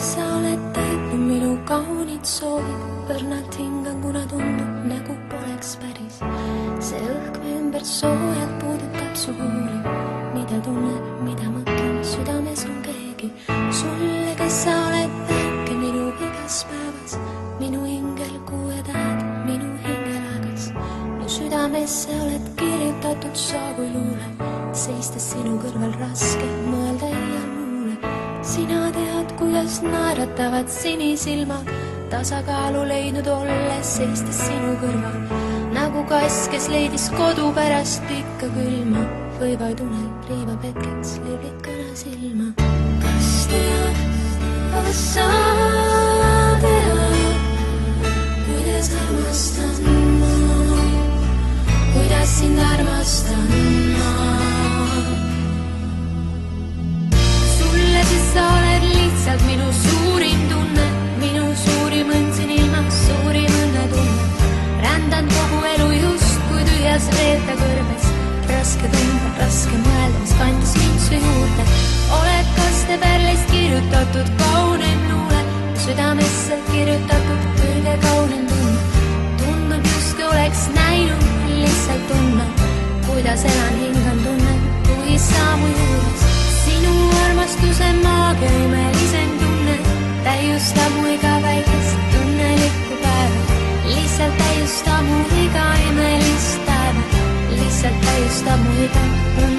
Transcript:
sa oled täitnud minu kaunid soovid, õrnalt hingan, kuna tundub, nagu poleks päris. See õhk me ümber soojalt puudutab su huuli, mida tunnen, mida mõtlen, südames on keegi. Sulle, kes sa oled väike minu igas päevas, minu hingel kuuetähed, minu hingelagas. Mu südamesse oled kirjutatud sa kui luule, seistes sinu kõrval raske mõelda iial muule. Sina tead, kuidas naeratavad sinisilmad, tasakaalu leidnud olles seistes sinu kõrval. Nagu kass, kes leidis kodu pärast pikka külma, või vaid unel riivab hetkeks liblikana silma. Kas tead, kas sa tead, kuidas armastan ma, kuidas sind armastan ma. Siis sa oled lihtsalt minu suurim tunne, minu suurim õnn siin ilmas, suurim õnnetunne. Rändan kogu elu just kui tühjas reeta kõrbes, raske tunda, raske mõelda, mis kandis mind su juurde. Oled kaste pärlist kirjutatud kaunem luule, südamesse kirjutatud kõige kaunem tunne. Tundub justkui oleks näinud, lihtsalt tundma, kuidas elan, hingan, tunnen, kui sa mu juures. Sinu armastuse maagia imelisem tunne täiustab mu iga väikest õnnelikku päeva. Lihtsalt täiustab mu iga imelist päeva, lihtsalt täiustab mu iga õnnelikku päeva.